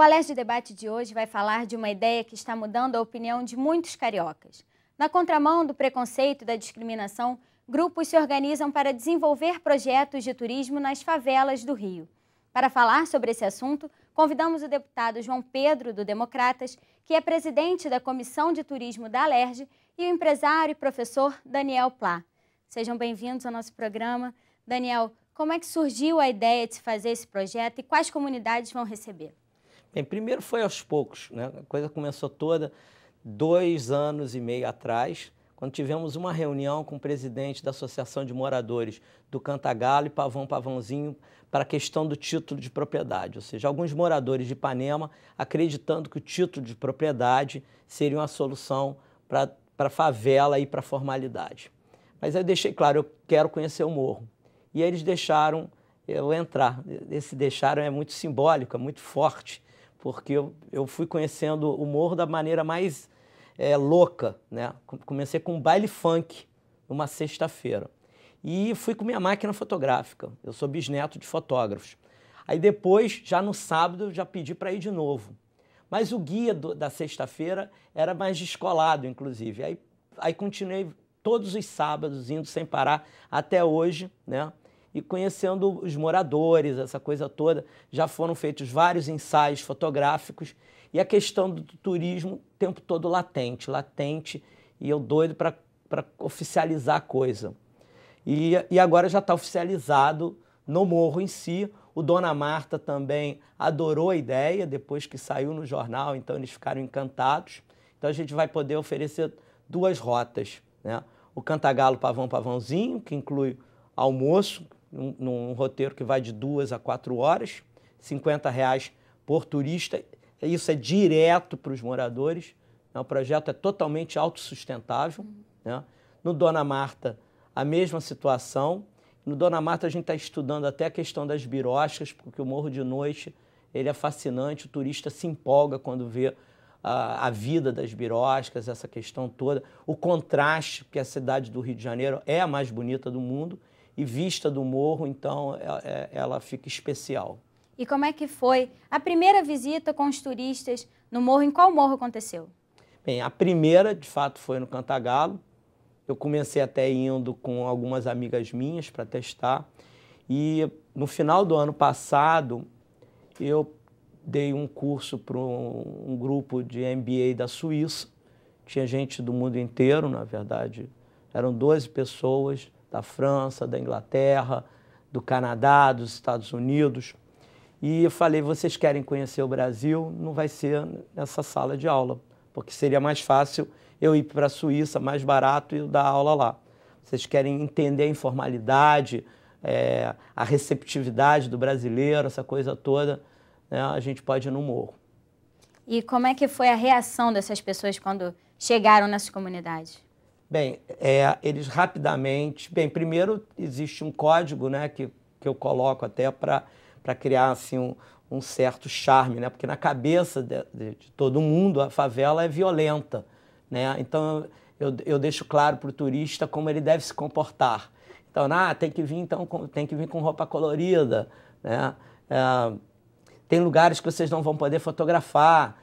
Alerj de Debate de hoje vai falar de uma ideia que está mudando a opinião de muitos cariocas. Na contramão do preconceito e da discriminação, grupos se organizam para desenvolver projetos de turismo nas favelas do Rio. Para falar sobre esse assunto, convidamos o deputado João Pedro, do Democratas, que é presidente da Comissão de Turismo da Alerj, e o empresário e professor Daniel Plá. Sejam bem-vindos ao nosso programa. Daniel, como é que surgiu a ideia de se fazer esse projeto e quais comunidades vão receber? Bem, primeiro foi aos poucos, né? A coisa começou toda 2 anos e meio atrás, quando tivemos uma reunião com o presidente da Associação de Moradores do Cantagalo e Pavãozinho para a questão do título de propriedade. Ou seja, alguns moradores de Ipanema acreditando que o título de propriedade seria uma solução para a favela e para a formalidade. Mas eu deixei claro, eu quero conhecer o morro. E aí eles deixaram eu entrar. Esse deixaram é muito simbólico, é muito forte, porque eu fui conhecendo o morro da maneira mais louca, né? Comecei com um baile funk numa sexta-feira e fui com minha máquina fotográfica. Eu sou bisneto de fotógrafos. Aí depois, já no sábado, eu já pedi para ir de novo. Mas o guia da sexta-feira era mais descolado, inclusive. Aí continuei todos os sábados, indo sem parar até hoje, né? E conhecendo os moradores, essa coisa toda. Já foram feitos vários ensaios fotográficos e a questão do turismo o tempo todo latente, e eu doido para oficializar a coisa. E agora já está oficializado no morro em si. O Dona Marta também adorou a ideia, depois que saiu no jornal, então eles ficaram encantados. Então a gente vai poder oferecer 2 rotas, né? O Cantagalo Pavãozinho, que inclui almoço, num roteiro que vai de 2 a 4 horas, R$50 por turista. Isso é direto para os moradores, né? O projeto é totalmente autossustentável, né? No Dona Marta, a mesma situação. No Dona Marta, a gente está estudando até a questão das biroscas, porque o morro de noite ele é fascinante, o turista se empolga quando vê a vida das biroscas, essa questão toda. O contraste, porque a cidade do Rio de Janeiro é a mais bonita do mundo, e vista do morro, então ela fica especial. E como é que foi a primeira visita com os turistas no morro? Em qual morro aconteceu? Bem, a primeira, de fato, foi no Cantagalo. Eu comecei até indo com algumas amigas minhas para testar. E no final do ano passado, eu dei um curso para um grupo de MBA da Suíça. Tinha gente do mundo inteiro, na verdade. Eram 12 pessoas da França, da Inglaterra, do Canadá, dos Estados Unidos. E eu falei, vocês querem conhecer o Brasil? Não vai ser nessa sala de aula, porque seria mais fácil eu ir para a Suíça, mais barato, e eu dar aula lá. Vocês querem entender a informalidade, a receptividade do brasileiro, essa coisa toda, né? A gente pode ir no morro. E como é que foi a reação dessas pessoas quando chegaram nessas comunidades? Bem, eles rapidamente... Bem, primeiro existe um código, né, que eu coloco até para criar assim, um certo charme, né? Porque na cabeça de todo mundo a favela é violenta, né? Então eu deixo claro para o turista como ele deve se comportar. Então, tem que vir com roupa colorida, né? Tem lugares que vocês não vão poder fotografar.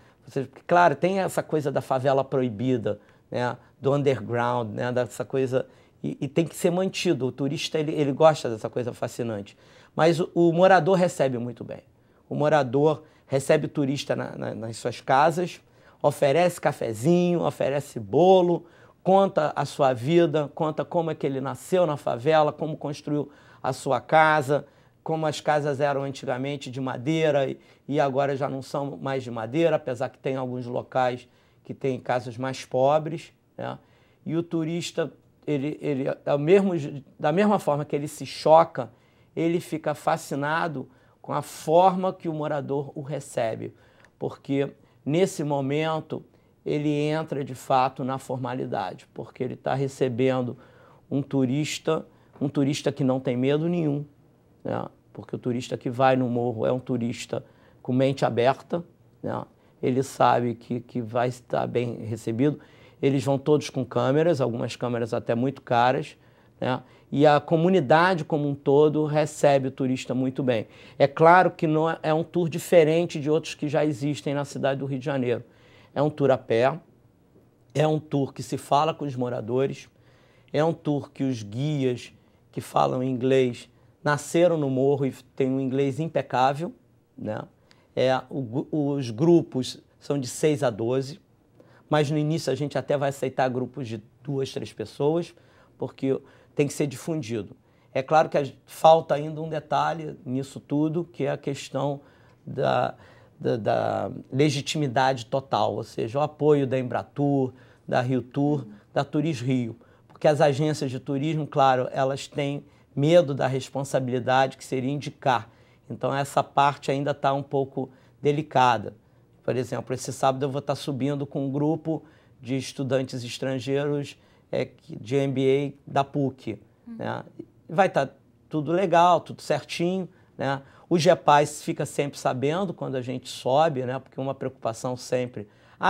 Claro, tem essa coisa da favela proibida, né? Do underground, né? Dessa coisa, e tem que ser mantido. O turista ele gosta dessa coisa fascinante. Mas o morador recebe muito bem. O morador recebe o turista nas suas casas, oferece cafezinho, oferece bolo, conta a sua vida, conta como é que ele nasceu na favela, como construiu a sua casa, como as casas eram antigamente de madeira e agora já não são mais de madeira, apesar que tem alguns locais que têm casas mais pobres, né? E o turista, da mesma forma que ele se choca, ele fica fascinado com a forma que o morador o recebe, porque nesse momento ele entra de fato na formalidade, porque ele está recebendo um turista que não tem medo nenhum, né? Porque o turista que vai no morro é um turista com mente aberta, né? Ele sabe que vai estar bem recebido. Eles vão todos com câmeras, algumas câmeras até muito caras, né? E a comunidade como um todo recebe o turista muito bem. É claro que não é um tour diferente de outros que já existem na cidade do Rio de Janeiro. É um tour a pé, é um tour que se fala com os moradores, é um tour que os guias que falam inglês nasceram no morro e têm um inglês impecável, né? Os grupos são de 6 a 12, mas no início a gente até vai aceitar grupos de 2, 3 pessoas, porque tem que ser difundido. É claro que falta ainda um detalhe nisso tudo, que é a questão da legitimidade total, ou seja, o apoio da Embratur, da Rio Tour, da Turis Rio. Porque as agências de turismo, claro, elas têm medo da responsabilidade que seria indicar. Então essa parte ainda está um pouco delicada. Por exemplo, esse sábado eu vou estar subindo com um grupo de estudantes estrangeiros de MBA da PUC. Né? Vai estar tudo legal, tudo certinho, né? O GEPAS fica sempre sabendo quando a gente sobe, né? Porque uma preocupação sempre...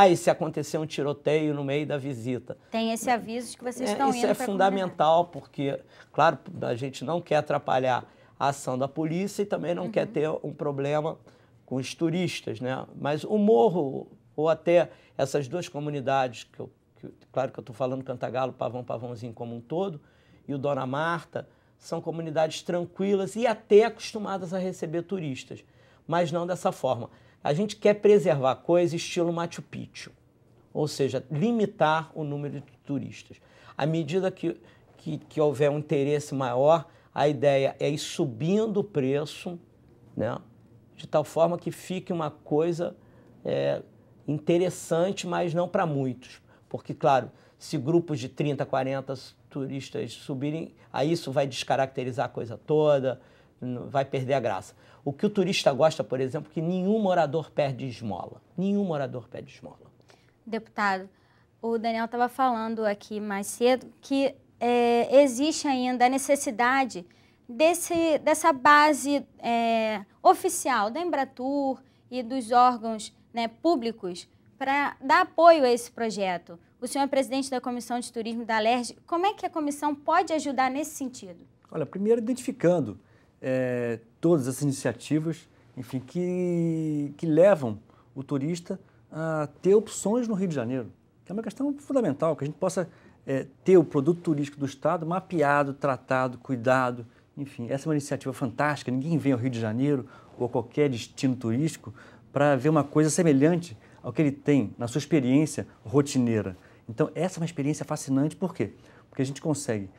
e se acontecer um tiroteio no meio da visita? Tem esse aviso de que vocês estão indo para a Isso é fundamental, porque, claro, a gente não quer atrapalhar a ação da polícia e também não quer ter um problema com os turistas, né? Mas o morro, ou até essas 2 comunidades, claro que eu estou falando Cantagalo, Pavão, Pavãozinho como um todo, e o Dona Marta, são comunidades tranquilas e até acostumadas a receber turistas, mas não dessa forma. A gente quer preservar coisas estilo Machu Picchu, ou seja, limitar o número de turistas. À medida que houver um interesse maior, a ideia é ir subindo o preço, né, de tal forma que fique uma coisa interessante, mas não para muitos. Porque, claro, se grupos de 30, 40 turistas subirem, aí isso vai descaracterizar a coisa toda, vai perder a graça. O que o turista gosta, por exemplo, que nenhum morador perde esmola. Nenhum morador perde esmola. Deputado, o Daniel estava falando aqui mais cedo que existe ainda a necessidade dessa base oficial da Embratur e dos órgãos, né, públicos para dar apoio a esse projeto. O senhor é presidente da Comissão de Turismo da Alerj. Como é que a comissão pode ajudar nesse sentido? Olha, primeiro identificando todas essas iniciativas, enfim, que levam o turista a ter opções no Rio de Janeiro, que é uma questão fundamental, que a gente possa ter o produto turístico do Estado mapeado, tratado, cuidado, enfim, essa é uma iniciativa fantástica. Ninguém vem ao Rio de Janeiro ou a qualquer destino turístico para ver uma coisa semelhante ao que ele tem na sua experiência rotineira. Então, essa é uma experiência fascinante, por quê? Porque a gente consegue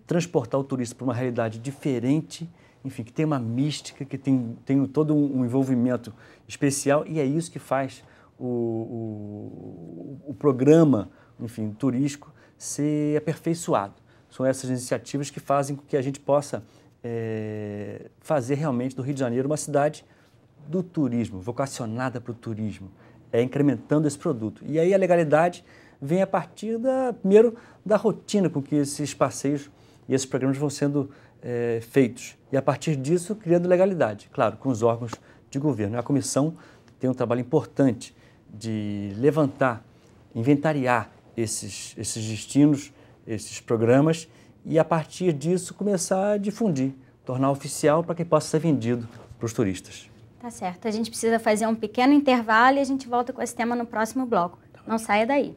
transportar o turista para uma realidade diferente, enfim, que tem uma mística, que tem todo um envolvimento especial, e é isso que faz o programa, enfim, turístico ser aperfeiçoado. São essas iniciativas que fazem com que a gente possa fazer realmente do Rio de Janeiro uma cidade do turismo, vocacionada para o turismo, incrementando esse produto. E aí a legalidade vem a partir primeiro da rotina com que esses passeios e esses programas vão sendo feitos. E a partir disso, criando legalidade, claro, com os órgãos de governo. A comissão tem um trabalho importante de levantar, inventariar esses destinos, esses programas, e a partir disso começar a difundir, tornar oficial para que possa ser vendido para os turistas. Tá certo. A gente precisa fazer um pequeno intervalo e a gente volta com esse tema no próximo bloco. Não saia daí.